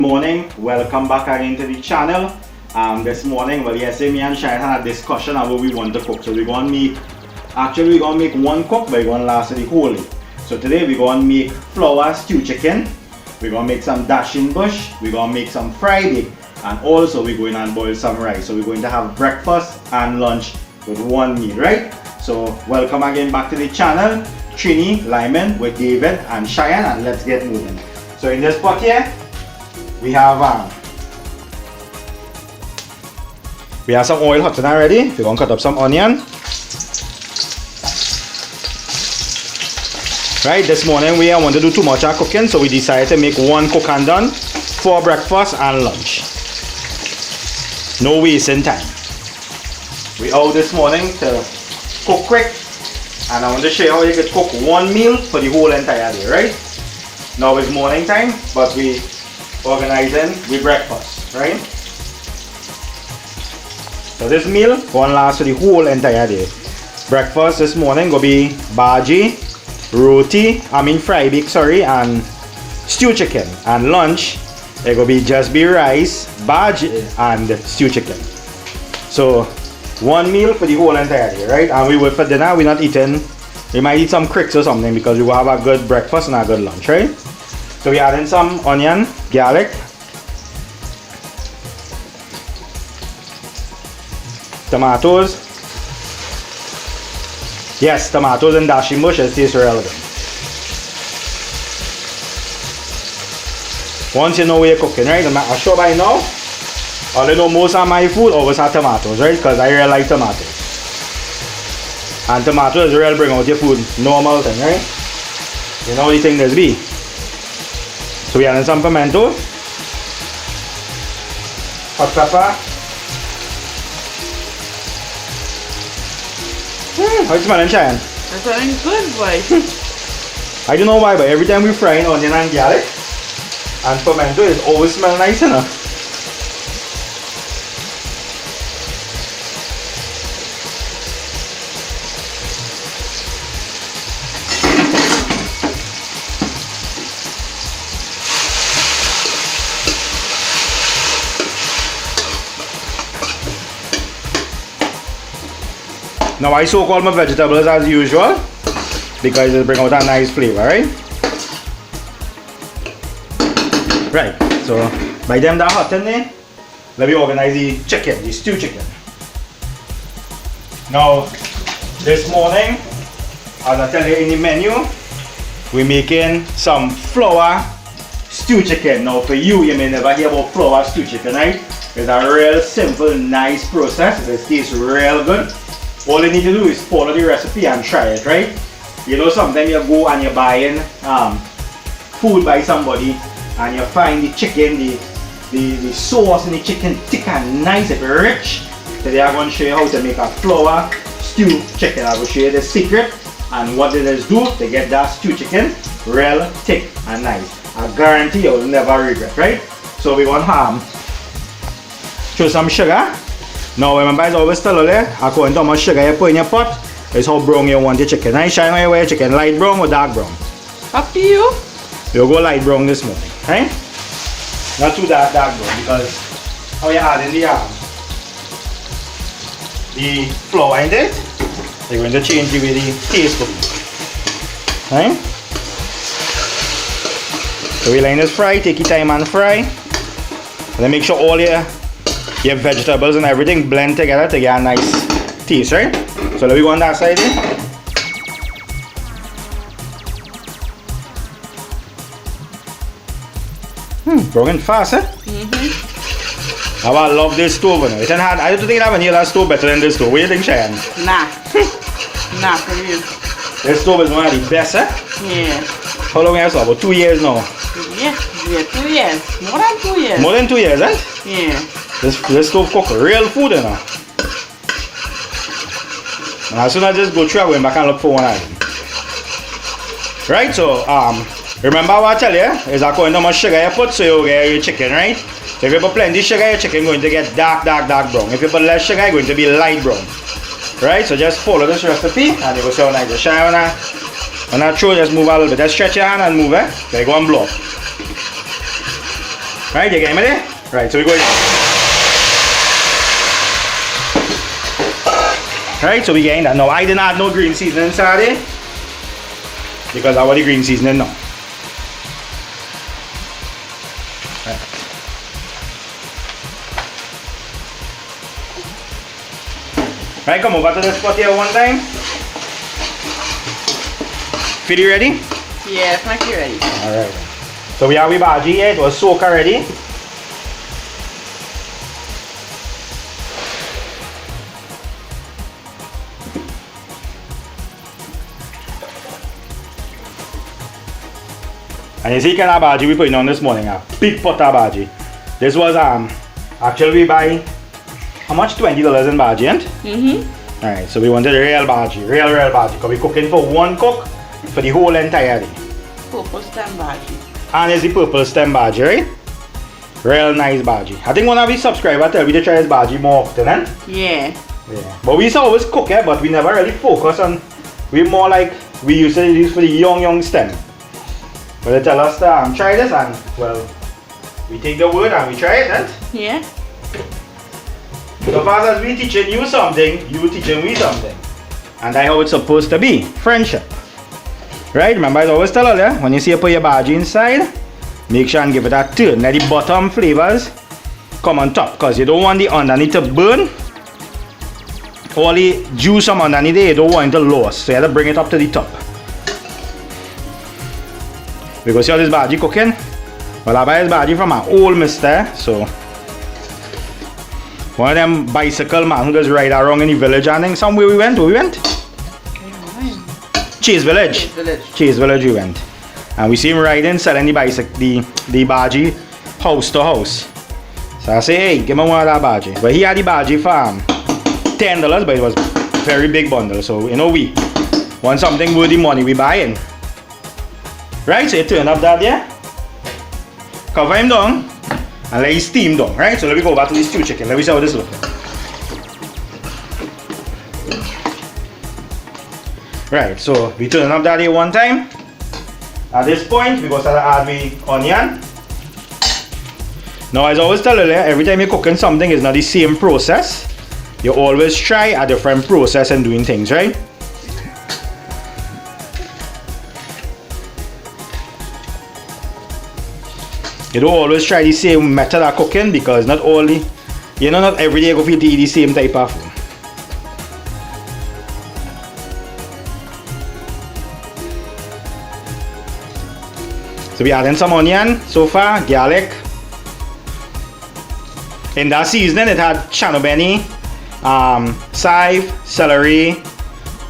Morning, welcome back again to the channel. This morning, well, yesterday me and Shine had a discussion about what we want to cook. So we're gonna make one cook, but we're gonna last the whole day. So today we're gonna make flour stew chicken. We're gonna make some Dasheen bush. We're gonna make some fried egg, and also we're going to boil some rice. So we're going to have breakfast and lunch with one meal, right? So welcome again back to the channel. Trini, Lyman with David and Cheyenne, and let's get moving. So in this pot here, we have some oil hot and ready. We're gonna cut up some onion. Right, this morning we want to do too much cooking, so we decided to make one cook and done for breakfast and lunch. No wasting time. We out this morning to cook quick, and I want to show you how you could cook one meal for the whole entire day, right? Now it's morning time, but we organizing with breakfast, right? So this meal gonna last for the whole entire day. Breakfast this morning gonna be bhaji, fried egg, and stew chicken. And lunch, it gonna be just rice, bhaji, and stew chicken. So one meal for the whole entire day, right? And we will for dinner, we're not eating. We might eat some cricks or something because we will have a good breakfast and a good lunch, right? So we're adding some onion, garlic, tomatoes. Yes, tomatoes and Dasheen bush taste real good. Once you know where you're cooking, right? I'm sure by now, all you know most of my food always have tomatoes, right? Because I really like tomatoes. And tomatoes really bring out your food normal thing, right? You know the thing there's be. So we add some pimento, hot pepper. How it smelling, Cheyenne? It's smelling good, boy. I don't know why, but every time we fry an onion and garlic and pimento, it always smells nice, you know? Now I soak all my vegetables as usual because it brings out a nice flavor, right? Right, so by them that hot in there, let me organize the chicken, the stew chicken. Now, this morning, as I tell you in the menu, we're making some flour stew chicken. Now for you may never hear about flour stew chicken, right? It's a real simple, nice process. It tastes real good. All you need to do is follow the recipe and try it, right? You know, sometimes you go and you're buying food by somebody and you find the chicken, the sauce in the chicken thick and nice and rich. Today I'm going to show you how to make a flour stew chicken. I will show you the secret and what it is do to get that stew chicken real thick and nice. I guarantee you will never regret, right? So we're going to throw some sugar. Now remember, I always tell you, according to how much sugar you put in your pot, is how brown you want your chicken. I shine on your chicken, light brown or dark brown? Up to you. You'll go light brown this morning, right? Not too dark brown, because how you add in the flour in it, they're going to change the way the taste will be. Right? So we line this fry, take your time and fry. And then make sure all your vegetables and everything blend together to get a nice taste, right? So let me go on that side here. Broken fast, eh? I love this stove. I don't think I have any other stove better than this stove. What do you think, Cheyenne? Nah. Nah, for you. This stove is one of the best, eh? Yeah. How long have you about 2 years now? Yeah, 2 years. More than 2 years. More than 2 years, eh? Yeah. This stove cook real food, you know. And as soon as I just go through, I go back and look for one of them. Right, so remember what I tell you is according to how much sugar you put, so you get your chicken, right? So if you put plenty sugar, your chicken going to get dark brown. If you put less sugar, it's going to be light brown. Right, so just follow this recipe and you will see how nice. Just shine when I throw, just move a little bit. Just stretch your hand and move it. Okay, go and blow. Right, you getting me there? Right, so we go. Right, so we getting that. Now I didn't add no green seasoning inside it because I want the green seasoning now. Right, come over to this spot here one time. Feel you ready? Yeah, Frank, you ready? Alright. So we have the bhaji here, it was soaked already. And you see kind of bhaji we putting on this morning, a big pot of bhaji. This was actually we buy how much? $20 in bhaji, ain't? Mm-hmm. Alright, so we wanted real bhaji, real bhaji. Because we're cooking for one cook for the whole entire day. Purple stem bhaji. And it's the purple stem bhaji, right? Real nice bhaji. I think one of the subscribers tell me to try this bhaji more often, eh? Yeah. Yeah. But we used to always cook it, but we never really focus on. We more like we used to use for the young stem. But they tell us to try this, and well, we take the word and we try it, eh? Yeah. So far as we teaching you something, you teaching me something. And that's how it's supposed to be. Friendship. Right? Remember I always tell you, when you see you put your bhaji inside, make sure and give it that turn. Let the bottom flavors come on top. Because you don't want the underneath to burn. All the juice from underneath there, you don't want it to lose. So you have to bring it up to the top. Because see how this bhaji cooking? Well, I buy this bhaji from an old mister. So one of them bicycle man who just ride around in the village and then somewhere we went. Where we went? Chase Village. Chase Village we went. And we see him riding, selling the bicycle, the bhaji house to house. So I say, hey, give me one of that bhaji. But he had the bhaji for $10, but it was very big bundle. So you know we want something worth the money we buying. Right? So you turn up that there. Cover him down. And let it steam down, right? So let me go back to the stew chicken. Let me see how this looks. Right, so we turn up that here one time. At this point, we go start to add the onion. Now, as I always tell you, every time you're cooking something, it's not the same process. You always try a different process in doing things, right? You don't always try the same method of cooking because not only, you know, not every day you go to eat the same type of food. So we adding some onion so far, garlic. In that seasoning it had chanobeni, chive, celery,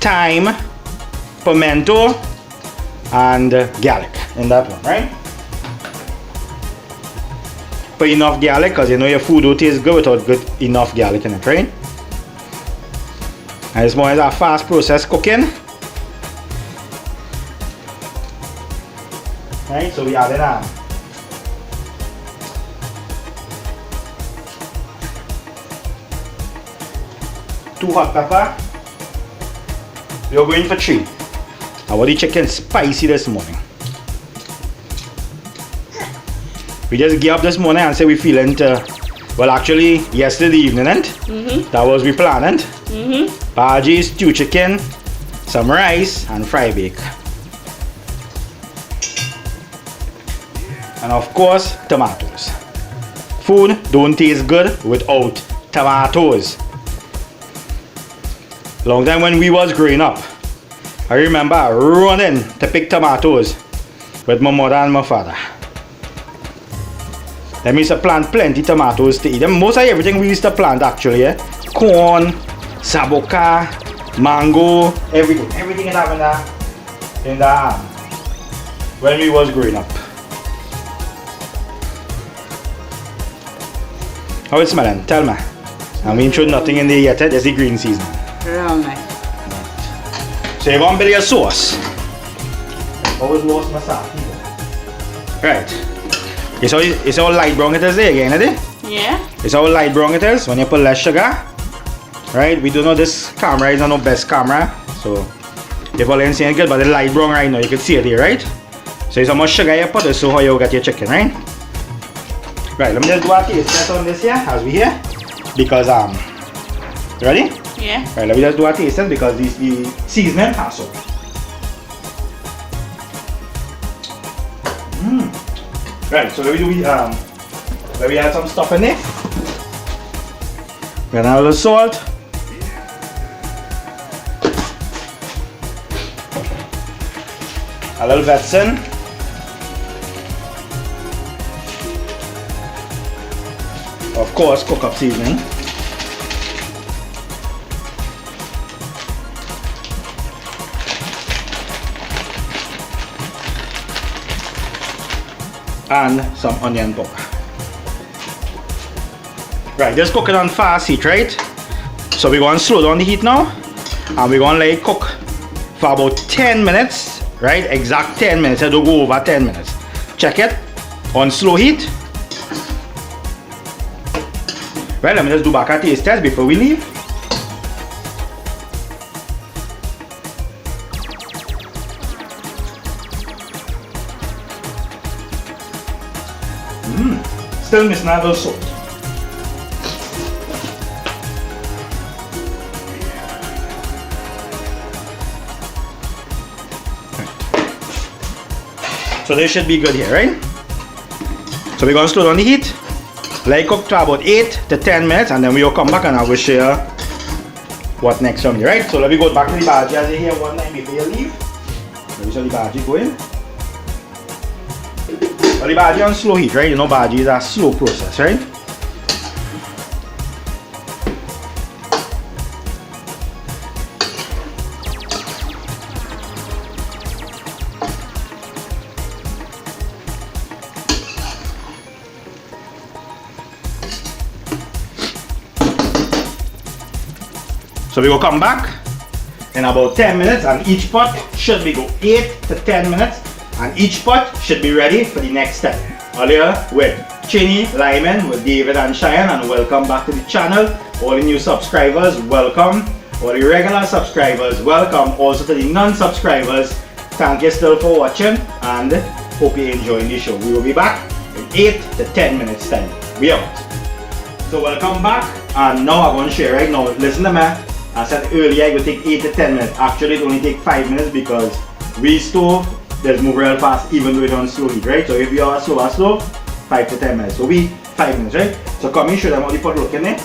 thyme, pimento, and garlic in that one, right? Put enough garlic because you know your food don't taste good without enough garlic in it, right? And this one is a fast process cooking. Right, so we add in 2 hot pepper. We are going for 3. I want the chicken spicy this morning. We just get up this morning and say we feeling to, well actually yesterday evening, that was we planning. Bhaji, stew chicken, some rice and fry bake. And of course, tomatoes. Food don't taste good without tomatoes. Long time when we was growing up, I remember running to pick tomatoes with my mother and my father. That means to plant plenty tomatoes to eat. Most of everything we used to plant actually, corn, saboka, mango, everything. Everything is having in the when we was growing up. How it's smelling? Tell me. And we ain't thrown nothing in there yet, there's the green season. Real nice. So you're going to build your sauce. Always lost my sauce. Right. It's how light brown it is there again, isn't it? Yeah. It's how light brown it is when you put less sugar. Right? We don't know this camera is not the best camera. So if all ain't seeing good, but the light brown right now, you can see it here, right? So it's how much sugar you put, so how you get your chicken, right? Right, let me just do a taste test on this here as we here. Because ready? Yeah. Right, let me just do a taste test because the seasoning has so. Right, so let me add some stuff in there. We're gonna add a little salt. A little venison. Of course, cook up seasoning. And some onion powder. Right, just cook it on fast heat, right? So we're going to slow down the heat now. And we're going to let it cook for about 10 minutes, right? Exact 10 minutes, it will go over 10 minutes. Check it on slow heat. Right, let me just do back a taste test before we leave. Still missing a little salt. So this should be good here, right? So we're going to slow down the heat. Let it cook to about 8 to 10 minutes and then we'll come back and I will share what next from there, right? So let me go back to the bhaji as you hear one time before you leave. Let me show the bhaji go in. So the bhaji on slow heat, right? You know bhaji is a slow process, right? So we will come back in about 10 minutes and each pot should be go 8 to 10 minutes and each pot should be ready for the next step. Earlier with Chinny, Lyman, with David and Cheyenne, and welcome back to the channel. All the new subscribers, welcome. All the regular subscribers, welcome. Also to the non-subscribers, thank you still for watching and hope you're enjoying the show. We will be back in 8 to 10 minutes time. We out. So welcome back and now I'm going to share right now. Listen to me. I said earlier it would take 8 to 10 minutes. Actually it only take 5 minutes because we stove just move real fast even though it's on slow heat, right? So if you are slow, 5 to 10 minutes. So we 5 minutes, right? So come in, show them how the pot looking there.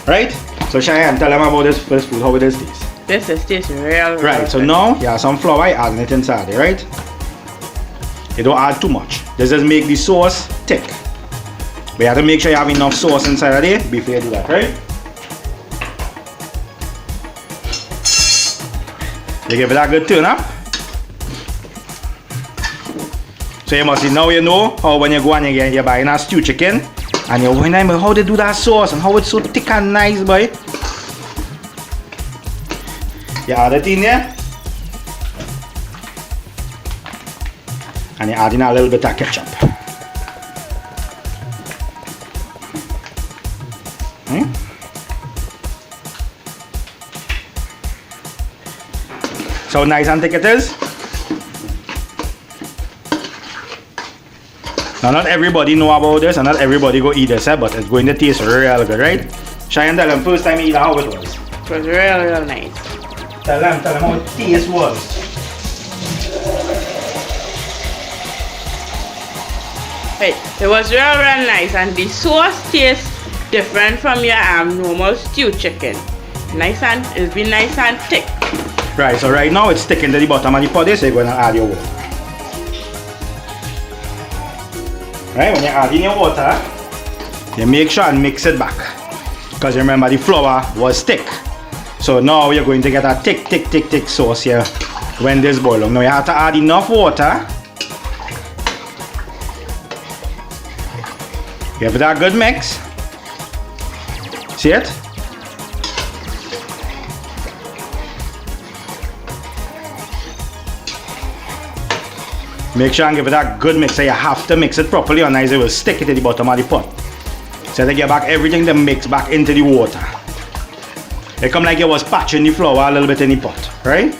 Right? So Cheyenne, tell them about this first food, how it is taste. This is tastes real. Right, so now you have some flour, adding it inside there, right? You don't add too much. This just make the sauce thick. But you have to make sure you have enough sauce inside of there before you do that, right? You give it a good turn up. So you must see now you know how when you go and you're buying a stew chicken and you're wondering how they do that sauce and how it's so thick and nice, boy. You add it in there. And you're adding a little bit of ketchup. So nice and thick it is. Now not everybody know about this and not everybody go eat this, but it's going to taste real good, right? Cheyenne, tell them first time you eat how it was. It was real nice. Tell them how it taste was. Right, it was real nice and the sauce tastes different from your normal stew chicken. Nice and it's been nice and thick. Right, so right now it's sticking to the bottom of the pot, so you're going to add your water. Right, when you're adding your water, you make sure and mix it back. Because remember the flour was thick. So now you're going to get a thick sauce here when this boils. Now you have to add enough water. Give it a good mix. See it? Make sure and give it a good mix. So you have to mix it properly, otherwise it will stick it to the bottom of the pot. So to get back everything to mix back into the water. It come like you was patching the flour a little bit in the pot, right?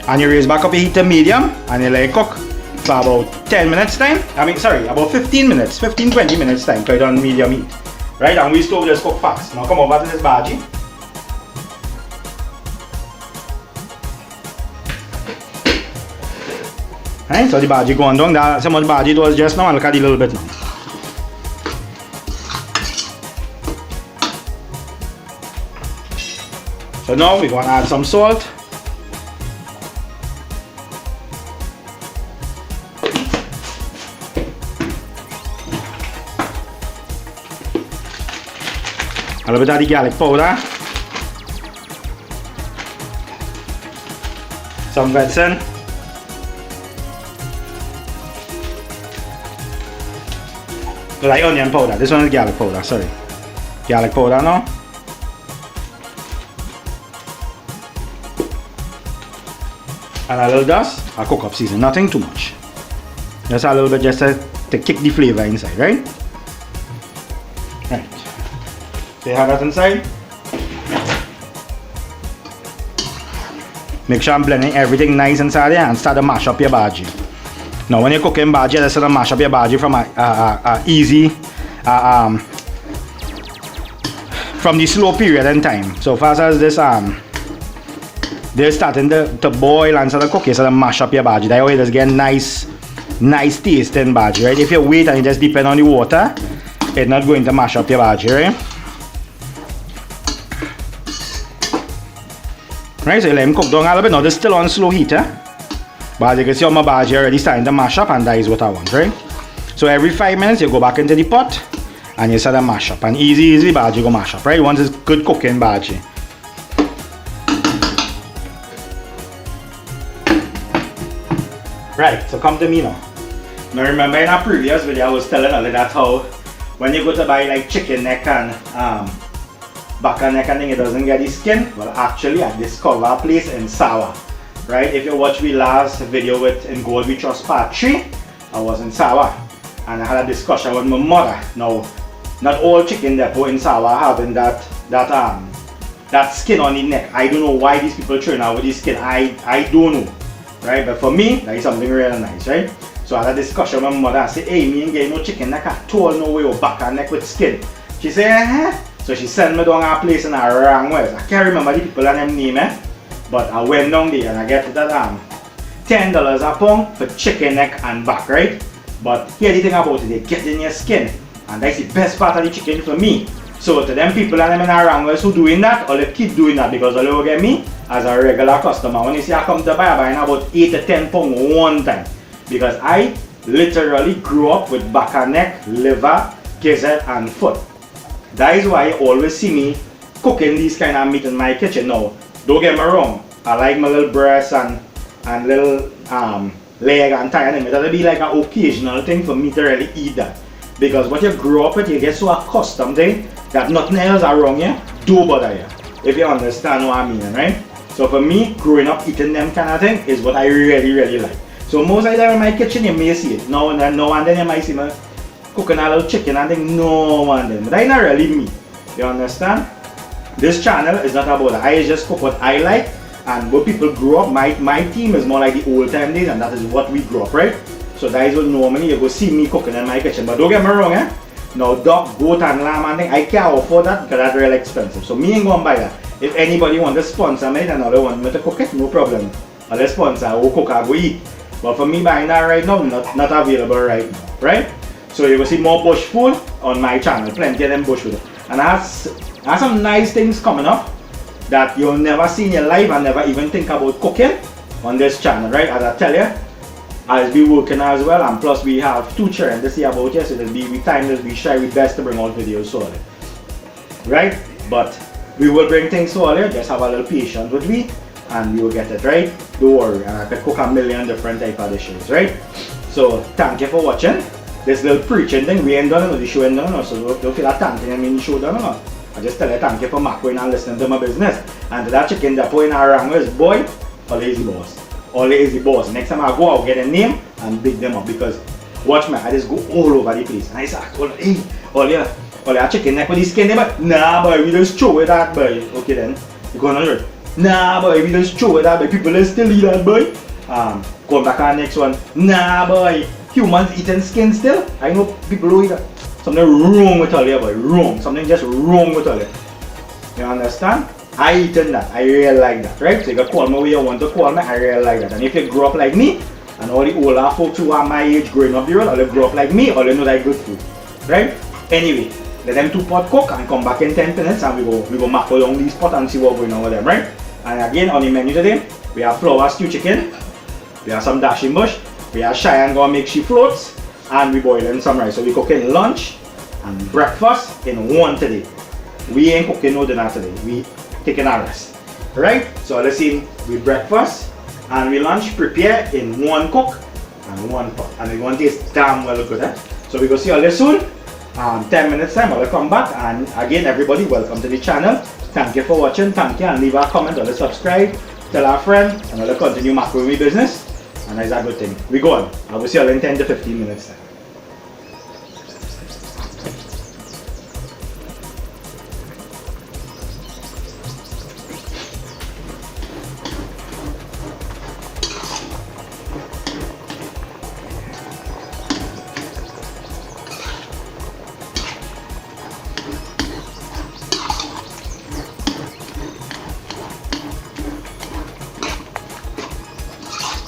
And you raise back up your heat to medium and you let it cook for about 10 minutes time. About 15 minutes, 15-20 minutes time to it on medium heat. Right, and we stove just cook fast. Now come over to this bhaji. Right, so the bhaji going down. That's how much bhaji it was just now. I'll look at it a little bit now. So now we're going to add some salt. A little bit of the garlic powder. Some venison. Like onion powder. This one is garlic powder, sorry. Garlic powder now. And a little dust, a cook up season, nothing too much. Just a little bit just to kick the flavor inside, right? Right. So you have that inside. Make sure I'm blending everything nice inside there and start to mash up your bhaji. Now when you're cooking bhaji, just start to mash up your bhaji from from the slow period in time. So fast as this they're starting to boil and start to cook, you start to mash up your bhaji. That way just get nice taste in bhaji, right? If you wait and you just depend on the water, it's not going to mash up your bhaji, right? Right, so you let him cook down a little bit. Now this is still on slow heat, but as you can see, my bhaji already starting to mash up, and that is what I want, right? So every 5 minutes you go back into the pot and you start to mash up, and easy bhaji go mash up, right? Once it's good cooking bhaji. Right, so come to me now. Now remember in our previous video I was telling you that how when you go to buy like chicken neck and back neck and thing, it doesn't get the skin. Well, actually I discovered a place in Sawa. Right, if you watch my last video with In Gold We Trust Part 3, I was in Sawa and I had a discussion with my mother. Now, not all chicken depot in Sawa having that skin on the neck. I don't know why these people turn out with the skin. I don't know. Right, but for me, that is something really nice, right? So I had a discussion with my mother and say, hey, me ain't getting no chicken neck at all, no way, or back and neck with skin. She said, So she sent me down a place in a wrong way. I can't remember the people and them name, but I went down there and I get that $10 a pound for chicken neck and back, right? But here the thing about it, they get in your skin, and that's the best part of the chicken for me. So to them people and them in a wrong way who doing that, or they keep doing that, because they will get me as a regular customer. When you see I come to buy, I'm buying about 8 to 10 pounds one time. Because I literally grew up with back and neck, liver, gizzard and foot. That is why you always see me cooking these kind of meat in my kitchen. Now, don't get me wrong, I like my little breast and little leg and thigh, and it'll be like an occasional thing for me to really eat that. Because what you grow up with, you get so accustomed to it that nothing else around you do bother you. If you understand what I mean, right? So for me, growing up eating them kind of thing is what I really like. So most of the time in my kitchen you may see it. Now and then you might see me cooking a little chicken and think no one then. But that's not really me. You understand? This channel is not about that. I just cook what I like and what people grew up. My team is more like the old time days, and that is what we grew up, right? So that is what normally you go see me cooking in my kitchen. But don't get me wrong, now duck, goat and lamb and thing, I can't afford that because that's really expensive. So me ain't gonna buy that. If anybody want to sponsor me and they want me to cook it, no problem. Or the sponsor, I will cook, I will eat. But for me buying that right now, not available right now, right? So you will see more bush food on my channel, plenty of them bush food. And I have some nice things coming up that you'll never see in your life and never even think about cooking on this channel, right? As I tell you, I'll be working as well, and plus we have 2 children to see about you, so we try our best to bring out videos solid, right? But we will bring things solid, just have a little patience with me and you will get it, right? Don't worry, and I can cook a million different type of dishes, right? So thank you for watching. This little preaching thing, we ain't done it, the show ain't done it, so don't feel that thanking I mean the show done it. I just tell you thank you for macroing and listening to my business. And to that chicken that point around is boy, always the boss. Always the boss. Next time I go, I'll get a name and big them up, because watch me, I just go all over the place. And I say, hey, all your chicken neck with the skin there, but nah boy, we just throw it that boy. Okay then, you gonna do it. Nah, boy, we just throw it out, but people is still eat that, boy. Going back on next one. Nah, boy, humans eating skin still. I know people who eat that. Something wrong with all you, boy. Wrong. Something just wrong with all you. You understand? I eaten that. I really like that, right? So you can call me where you want to call me. I really like that. And if you grow up like me, and all the older folks who are my age growing up the world, all they grow up like me, all they know that good food, right? Anyway, let them 2 pot cook and come back in 10 minutes, and we go map along these pot and see what's going on with them, right? And again, on the menu today, we have flour stew chicken, we have some dasheen bush, we have Cheyenne gonna make she floats, and we boiling some rice. So we cooking lunch and breakfast in one today. We ain't cooking no dinner today. We taking a rest, right? So let's see, we breakfast and we lunch prepare in one cook and one pot, and we want this damn well good. So we go see all this soon. 10 minutes time, I'll come back. And again, everybody, welcome to the channel. Thank you for watching. Thank you, and leave a comment or subscribe. Tell our friend, and I'll continue macaroni business. And that's a good thing. We go on. I will see you all in 10 to 15 minutes time.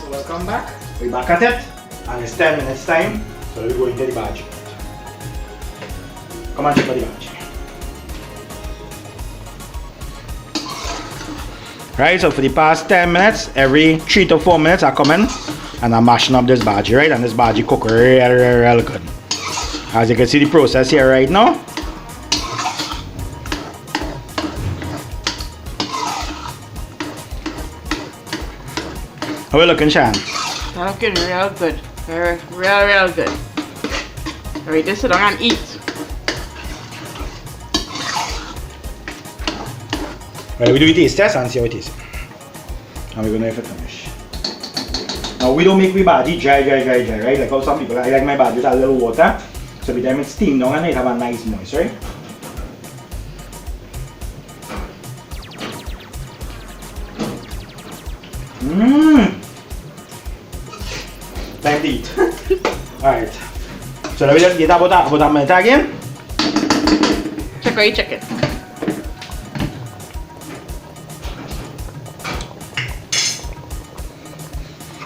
Welcome back. We're back at it, and it's 10 minutes time, so we're going to the badge. Come on, check for the badge. Right, so for the past 10 minutes, every 3 to 4 minutes I come in and I'm mashing up this bhaji, right? And this bhaji cook real good. As you can see the process here right now. How are you looking, Shan? They're looking real good. Real good. Alright, just sit down and eat. Right, we do a taste test and see how it is. And we're gonna have it finish. Now we don't make we bhaji dry, right? Like how some people, I like my bhaji with a little water. So by the time it's steamed down and it have a nice moist, right? Time to eat. Alright. So let me just get about a minute again. Check out your chicken.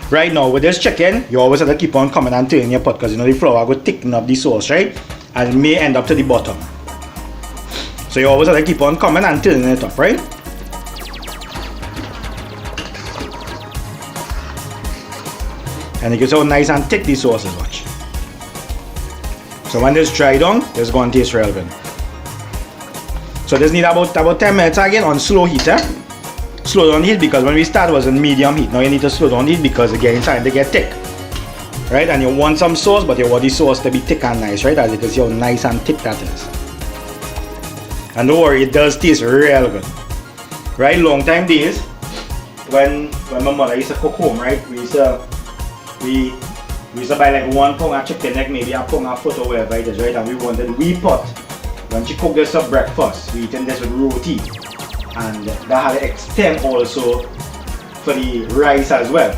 Right now with this chicken, you always have to keep on coming and turning your pot because you know the flour will thicken up the sauce, right? And it may end up to the bottom. So you always have to keep on coming and turning it up, right? And it gets so nice and thick the sauce is, watch. So when this dry down, it's going to taste real good. So this need about 10 minutes again on slow heat, slow down heat, because when we start it was in medium heat. Now you need to slow down heat because again it's starting to get thick, right? And you want some sauce, but you want the sauce to be thick and nice, right? As you can see how nice and thick that is. And don't worry, it does taste real good, right? Long time days when my mother used to cook home, right? We used to buy like 1 pound of chicken, like maybe a pound of foot or whatever it is, right? And we wanted we pot. When she cooked this for breakfast, we eating this with roti. And that had to extend also for the rice as well.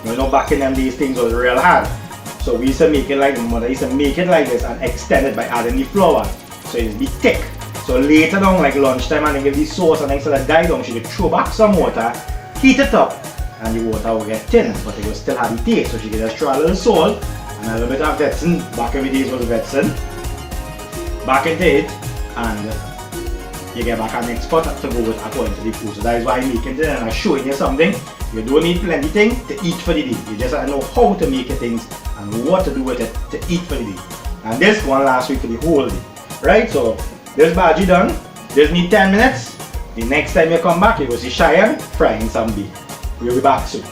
You know, back in them these things was real hard. So we used to make it like, my mother used to make it like this and extend it by adding the flour. So it'd be thick. So later on, like lunchtime, and they give the sauce and instead of die down, she would throw back some water, heat it up, and the water will get thin, but it will still have the taste. So she could just throw a little salt and a little bit of vetsin. Back in the days was vetsin. Back into it, and you get back an next pot to go with according to the food. So that is why I'm making it and I'm showing you something. You don't need plenty things to eat for the day. You just have to know how to make it things and what to do with it to eat for the day. And this one last week for the whole day. Right? So this bhaji done. This need 10 minutes. The next time you come back, you go see Cheyenne frying some beef. We'll be back soon.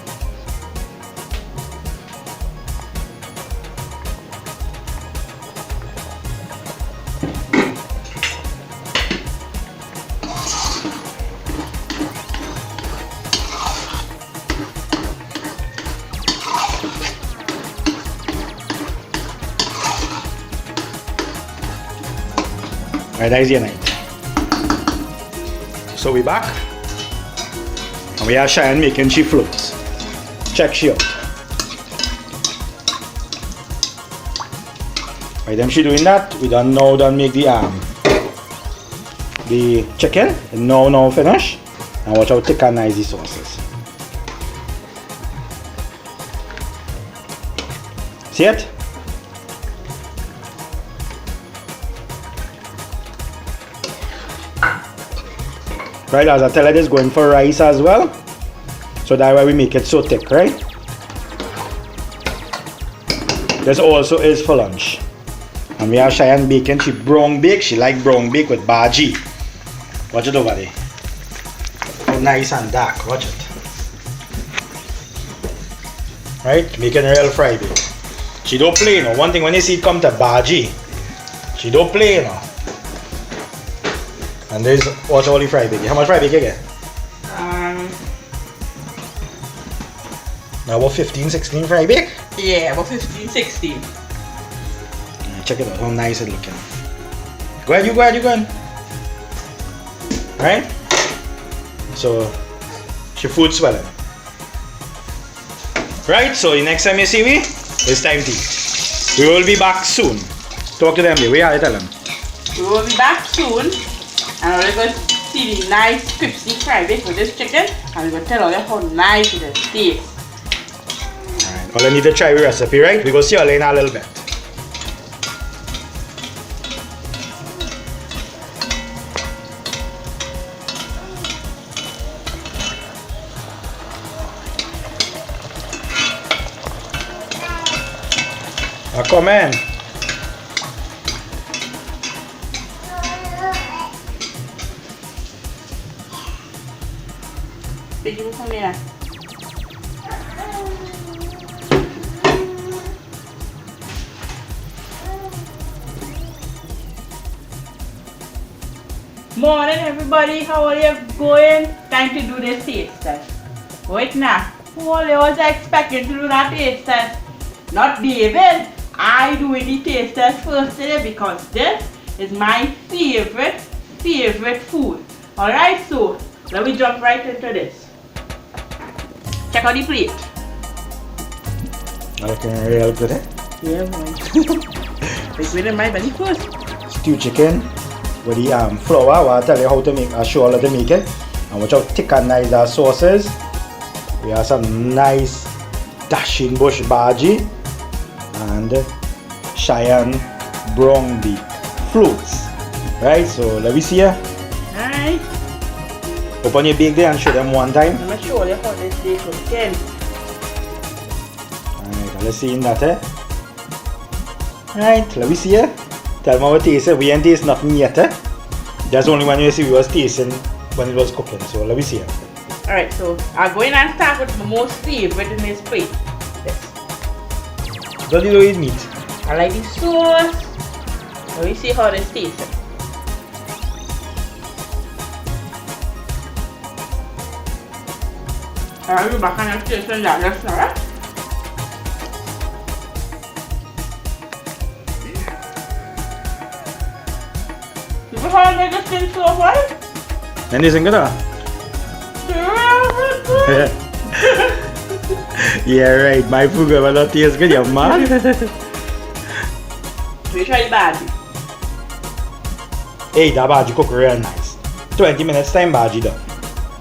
Alright, that is your night. So we back. And we are Cheyenne making she floats. Check she out. By them she doing that, we done make the chicken. And now finish. And watch how thick and nice the sauce is. See it? Right, as I tell you, this going for rice as well. So that's why we make it so thick, right? This also is for lunch. And we have Cheyenne bacon. She brown bake. She like brown bake with Bhagi. Watch it over there. Nice and dark. Watch it. Right? Making real fry bake. She don't play, you know. One thing when you see it come to Bhagi, she don't play, you know. And there's watch all the fry bake. How much fry bake you get? Now about 15, 16 fry bake? Yeah, about 15, 16. Check it out, how nice it looking. Go ahead, you go ahead. Right? So, she food swelling. Right, so the next time you see me, it's time to eat. We will be back soon. Talk to them there, we are tell them. We will be back soon. And we're going to see the nice crispy fry bake for this chicken. And we're going to tell you how nice it tastes. Alright, well I need to try the recipe, right? We go see you in a little bit. Now come in. Biggie, come here. Morning everybody, how are you going? Time to do the taste test. Wait now, who was expecting to do that taste test? Not David. I doing the taste test first today because this is my favorite food. Alright, so let me jump right into this. Check out the plate. Looking real good, eh? Yeah, boy. Let's wait in my belly first. Stew chicken with the flour. I'll tell you how to make, I'll show you how to make it. And watch how thick and nice our sauce is. We have some nice Dasheen bush Bhagi and Cheyenne brown beef floats. Right, so let me see ya. Alright. Open your bake there and show them one time. I'm going to show you how this is cooking. Alright, let's see in that, eh? Alright, let me see ya. Tell me how it tastes. We ain't taste nothing yet, eh? That's only when you see we was tasting when it was cooking. So let me see ya. Alright, so I'll go in and start with the most favorite in this plate. This. What do you eat meat? I like the sauce. Let me see how this tastes. I'll be back and taste that next now, right? You know how I make this thing so right? And isn't good, huh? Yeah, right. My food will not taste good, you man. We try the Bhagi. Hey, that Bhagi cook real nice. 20 minutes time Bhagi done.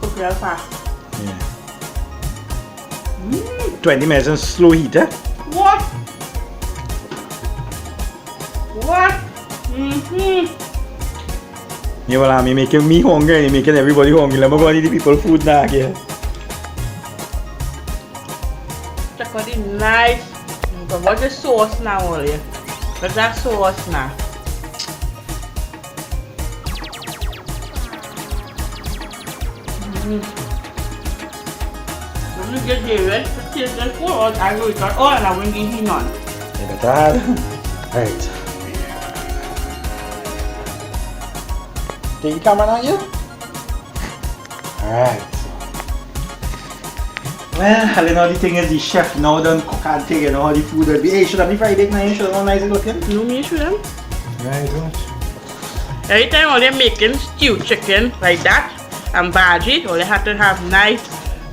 Cook real fast. Yeah. 20 minutes in slow heat, eh? What? What? Mm-hmm. You will me making me hungry and you're making everybody hungry. Let me go and eat the people food now again. Check out the nice. But what's the sauce now, Ollie? What's that sauce now? Let me get David to taste this food or I will eat all and I won't give him none. You better have. Right. Take the camera now, you? Alright. Well, you know the thing is the chef now done cook and take, you know how the food will be. Hey, should I be fried egg now? You should have nice looking. No, me should them. Right, good. Every time all they're making stew chicken like that and Bhagi, all they have to have nice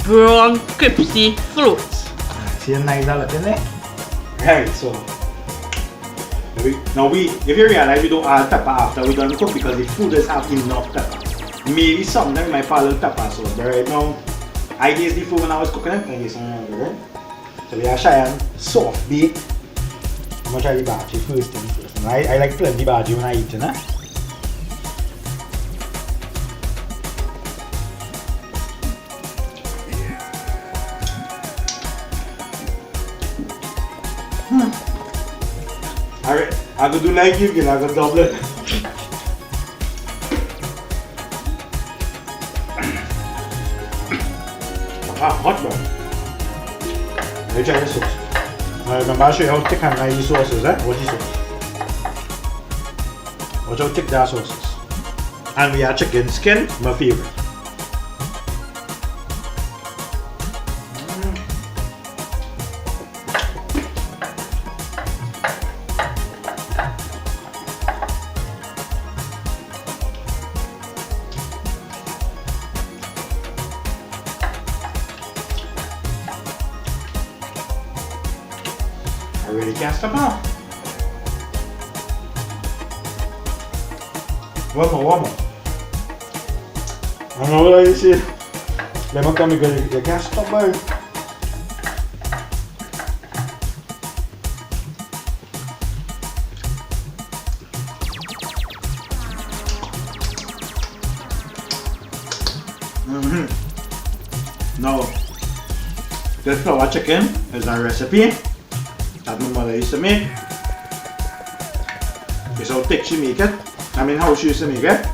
brown crispy fruits. See a nice looking there? Right, so now if you realize we don't add pepper after we done cook because the food does have enough pepper. Maybe sometimes we might put a little pepper sauce, but right now I taste the food when I was cooking it. I taste some right? So we are Cheyenne soft bake. I'm gonna try the bhaji first thing first. And I like plenty bhaji when I eat it, huh? Alright, I could do like you, I could double it. Hot bro. Let me try the sauce. Now remember I'll show you how thick and nice the sauce is, eh? Watch the sauce. Watch how thick that sauce is. And we have chicken skin, my favorite. I really can't stop now. One more. I know what you say. Let me come because you can't stop by. Now, this flour chicken is a recipe that my mother used to make. It's how thick she make it. I mean how she used to make it.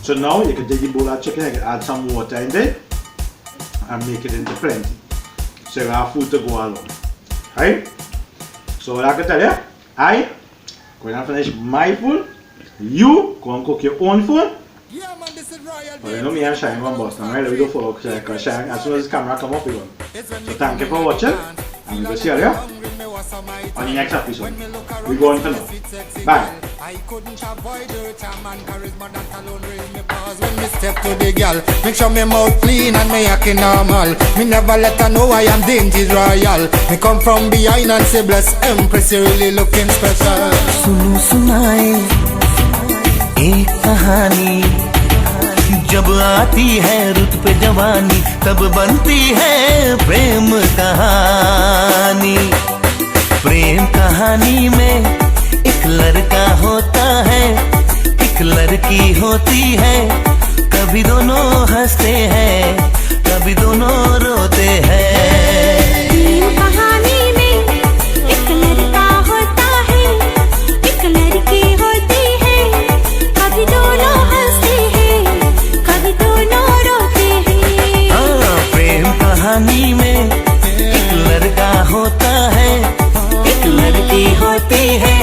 So now you can take the bowl of chicken, you can add some water in there and make it into plenty. So you have food to go along. Right? So what I can tell you, I going to finish my food. You go and cook your own food. Yeah, man, this is Royal. But you know me and Shine one boss now, right? We go follow because Shine, as soon as the camera come up, we go. So thank you for watching. And we will see you on the next episode. We go on for now. Bye. I couldn't avoid her charm and charisma that alone raised me pause when me step to the girl. Make sure me mouth clean and me acting normal. Me never let her know I am Dangerous Royal. Me come from behind and say bless Empress, you really looking special. सुनो सुनाए एक कहानी, जब आती है रुत पे जवानी तब बनती है प्रेम कहानी। प्रेम कहानी में एक लड़का होता है, एक लड़की होती है। कभी दोनों हंसते हैं, कभी दोनों रोते हैं। प्रेम कहानी में एक लड़का होता है, एक लड़की होती है। कभी दोनों हंसते हैं, कभी दोनों रोते हैं। हाँ, प्रेम कहानी में एक लड़का होता है, एक लड़की होती है।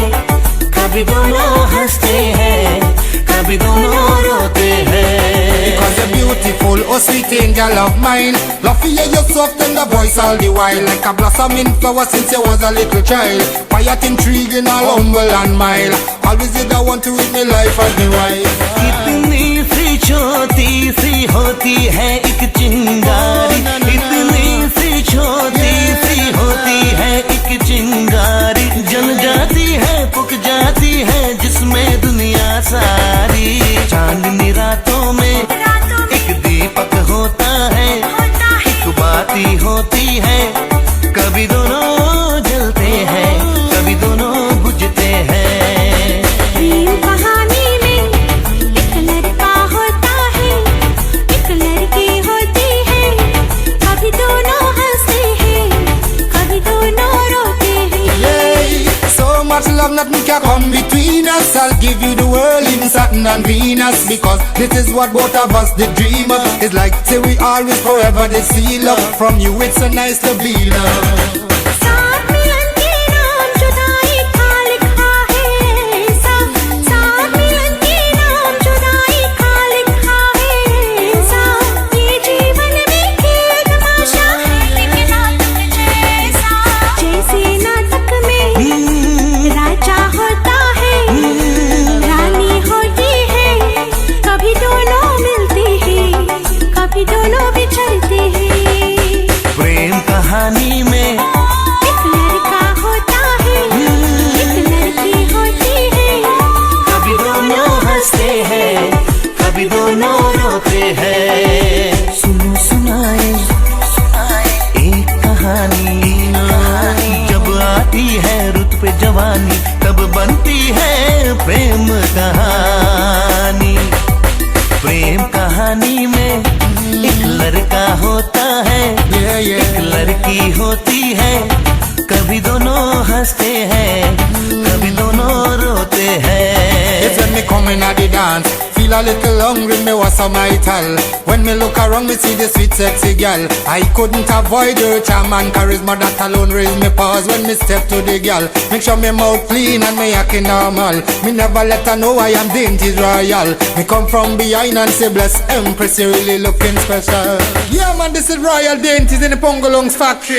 कभी दोनों हंसते हैं, कभी दोनों रोते हैं। Because you're beautiful, oh sweet angel of mine. Love for you, you're soft and the voice all the while. Like a blossoming flower since you was a little child. Quiet, intriguing, all humble and mild. Always you the one to read me life as me wife. इतनी सी छोटी सी होती है एक चिंगारी, इतनी सी छोटी सी होती है एक चिंगारी। जल जाती है, पुक जाती है जिसमें दुनिया सारी। चांदनी रातों में एक दीपक होता है, एक बाती होती है। कभी दोनों जलते हैं, कभी दोनों बुझते हैं। प्रेम कहानी में एक लड़का होता है, एक लड़की होती है। कभी दोनों हंसते हैं, कभी दोनों रोते हैं। Yay! So much love, nothing can come between us. I'll give you the world in Saturn and Venus, because this is what both of us did dream of. It's like say we always forever they see love. From you it's so nice to be loved. साथ मिलन के नाम जुदाई का लिखा है ऐसा, साथ मिलन के नाम जुदाई का लिखा है ऐसा। ये जीवन में खेल तमाशा है लेकिन नाटक जैसा। जैसे नाटक में राजा होता है, रानी होती है। कभी दोनों मिलते हैं, कभी दोनों बिछड़ते हैं। लड़का होता है, एक लड़की होती है, कभी दोनों हंसते हैं, कभी दोनों रोते हैं। It's when me coming at the dance, feel a little hungry, me want some ital. When me look around, me see the sweet sexy girl. I couldn't avoid her charm and charisma, that alone raise me pause when me step to the girl. Make sure me mouth clean and me acting normal. Me never let her know I am dainty royal. Me come from behind and say bless Empress, you really looking special. Yeah man, this is Royal Dainties in the Pongolongs factory.